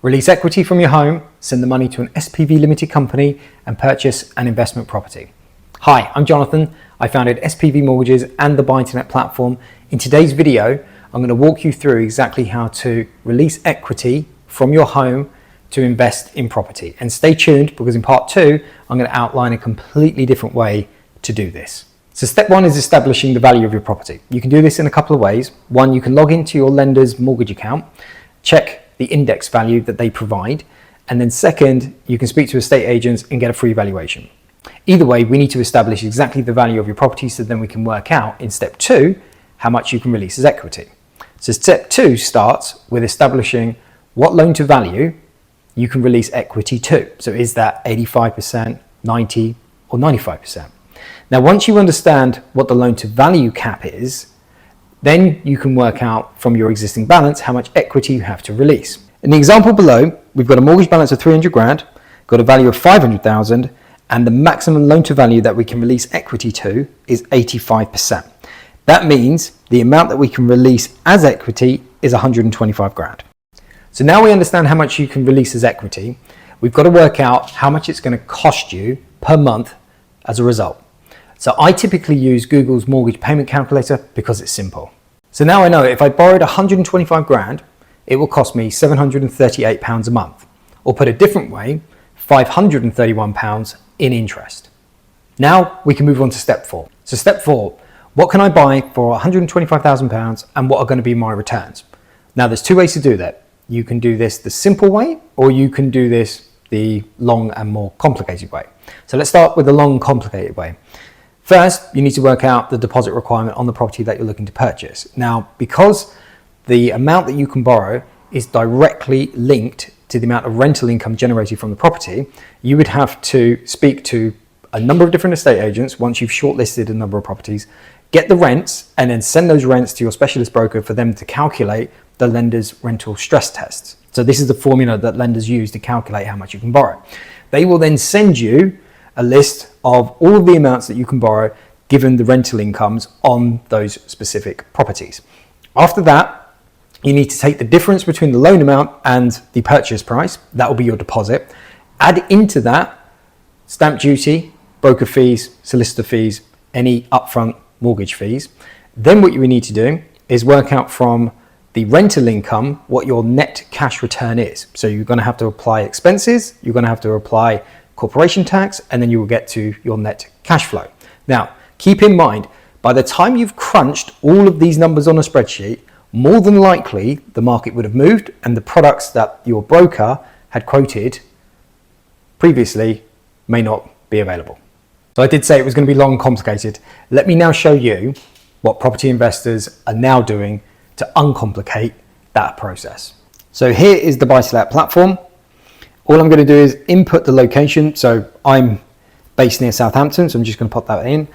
Release equity from your home, send the money to an SPV limited company and purchase an investment property. Hi, I'm Jonathan. I founded SPV Mortgages and the Bap Platform. In today's video, I'm going to walk you through exactly how to release equity from your home to invest in property. And stay tuned because in part 2, I'm going to outline a completely different way to do this. So step 1 is establishing the value of your property. You can do this in a couple of ways. One, you can log into your lender's mortgage account, check the index value that they provide, and then second, you can speak to estate agents and get a free valuation. Either way, we need to establish exactly the value of your property so then we can work out in step 2 how much you can release as equity. So step 2 starts with establishing what loan to value you can release equity to. So is that 85%, 90 or 95%? Now once you understand what the loan to value cap is, then you can work out from your existing balance how much equity you have to release. In the example below, we've got a mortgage balance of 300 grand, got a value of 500,000, and the maximum loan to value that we can release equity to is 85%. That means the amount that we can release as equity is 125 grand. So now we understand how much you can release as equity, we've got to work out how much it's going to cost you per month as a result. So I typically use Google's mortgage payment calculator because it's simple. So now I know if I borrowed 125 grand, it will cost me £738 a month, or put a different way, £531 in interest. Now we can move on to step 4. So step 4, what can I buy for £125,000 and what are going to be my returns? Now there's 2 ways to do that. You can do this the simple way, or you can do this the long and more complicated way. So let's start with the long, complicated way. First, you need to work out the deposit requirement on the property that you're looking to purchase. Now, because the amount that you can borrow is directly linked to the amount of rental income generated from the property, you would have to speak to a number of different estate agents once you've shortlisted a number of properties, get the rents, and then send those rents to your specialist broker for them to calculate the lender's rental stress tests. So this is the formula that lenders use to calculate how much you can borrow. They will then send you a list of all of the amounts that you can borrow given the rental incomes on those specific properties. After that, you need to take the difference between the loan amount and the purchase price. That will be your deposit. Add into that stamp duty, broker fees, solicitor fees, any upfront mortgage fees. Then what you need to do is work out from the rental income what your net cash return is. So you're going to have to apply expenses, you're going to have to apply corporation tax, and then you will get to your net cash flow. Now, keep in mind, by the time you've crunched all of these numbers on a spreadsheet, more than likely the market would have moved and the products that your broker had quoted previously may not be available. So I did say it was going to be long and complicated. Let me now show you what property investors are now doing to uncomplicate that process. So here is the Bap Platform. All I'm going to do is input the location. So I'm based near Southampton, so I'm just going to pop that in.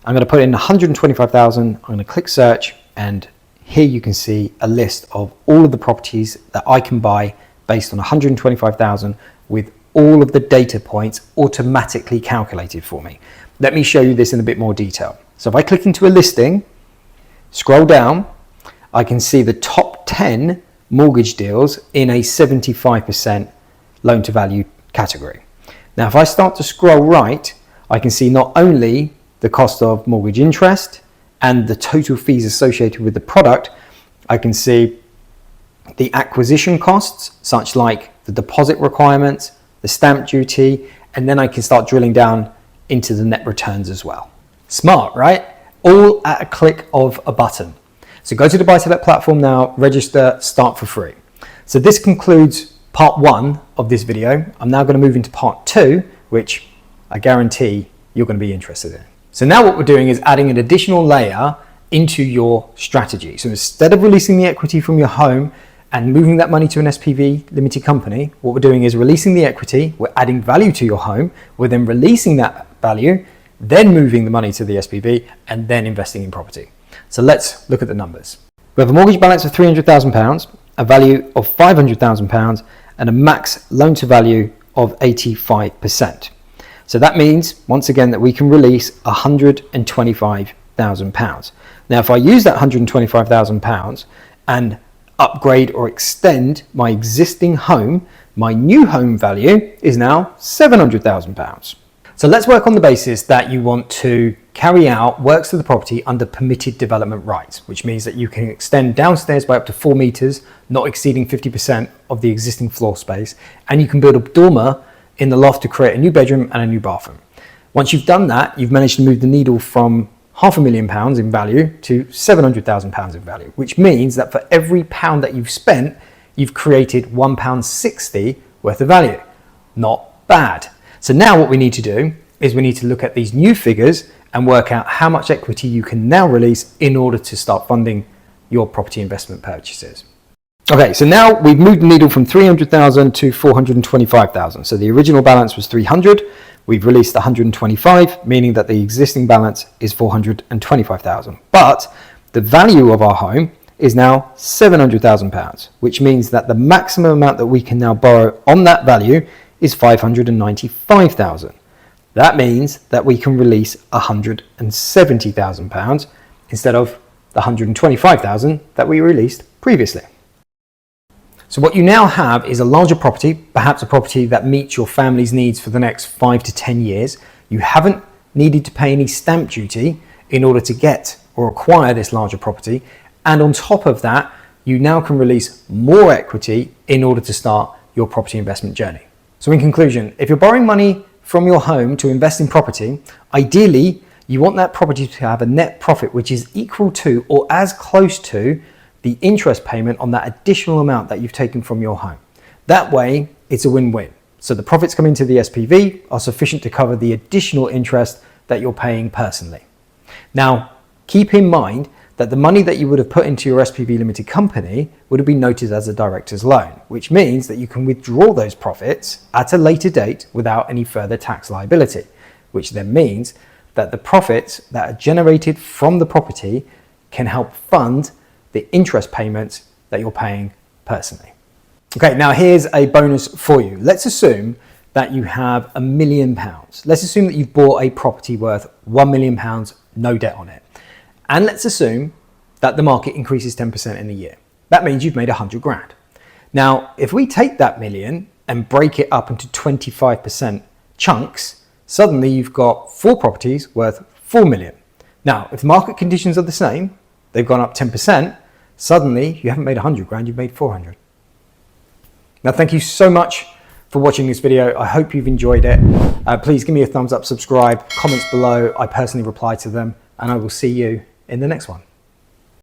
I'm going to put in 125,000. I'm going to click search, and here you can see a list of all of the properties that I can buy based on 125,000 with all of the data points automatically calculated for me. Let me show you this in a bit more detail. So if I click into a listing, scroll down, I can see the top 10 mortgage deals in a 75% loan to value category. Now, if I start to scroll right, I can see not only the cost of mortgage interest and the total fees associated with the product, I can see the acquisition costs, such like the deposit requirements, the stamp duty, and then I can start drilling down into the net returns as well. Smart, right? All at a click of a button. So go to the Bap Platform now, register, start for free. So this concludes part 1 of this video. I'm now going to move into part 2, which I guarantee you're going to be interested in. So now what we're doing is adding an additional layer into your strategy. So instead of releasing the equity from your home and moving that money to an SPV limited company, what we're doing is releasing the equity, we're adding value to your home, we're then releasing that value, then moving the money to the SPV, and then investing in property. So let's look at the numbers. We have a mortgage balance of £300,000, a value of £500,000, and a max loan to value of 85%. So that means, once again, that we can release £125,000. Now, if I use that £125,000 and upgrade or extend my existing home, my new home value is now £700,000. So let's work on the basis that you want to carry out works to the property under permitted development rights, which means that you can extend downstairs by up to 4 meters, not exceeding 50% of the existing floor space, and you can build a dormer in the loft to create a new bedroom and a new bathroom. Once you've done that, you've managed to move the needle from £500,000 in value to £700,000 in value, which means that for every pound that you've spent, you've created £1.60 worth of value. Not bad. So now what we need to do is we need to look at these new figures and work out how much equity you can now release in order to start funding your property investment purchases. Okay, so now we've moved the needle from 300,000 to 425,000. So the original balance was 300. We've released 125, meaning that the existing balance is 425,000. But the value of our home is now £700,000, which means that the maximum amount that we can now borrow on that value is £595,000. That means that we can release £170,000 instead of the £125,000 that we released previously. So what you now have is a larger property, perhaps a property that meets your family's needs for the next 5 to 10 years. You haven't needed to pay any stamp duty in order to get or acquire this larger property. And on top of that, you now can release more equity in order to start your property investment journey. So in conclusion, if you're borrowing money from your home to invest in property, ideally, you want that property to have a net profit which is equal to or as close to the interest payment on that additional amount that you've taken from your home. That way, it's a win-win. So the profits coming to the SPV are sufficient to cover the additional interest that you're paying personally. Now, keep in mind that the money that you would have put into your SPV limited company would have been noted as a director's loan, which means that you can withdraw those profits at a later date without any further tax liability, which then means that the profits that are generated from the property can help fund the interest payments that you're paying personally. Okay, now here's a bonus for you. Let's assume that you have £1 million. Let's assume that you've bought a property worth £1 million, no debt on it. And let's assume that the market increases 10% in a year. That means you've made 100 grand. Now, if we take that million and break it up into 25% chunks, suddenly you've got 4 properties worth 4 million. Now, if market conditions are the same, they've gone up 10%, suddenly you haven't made 100 grand, you've made 400. Now, thank you so much for watching this video. I hope you've enjoyed it. Please give me a thumbs up, subscribe, comments below. I personally reply to them, and I will see you in the next one.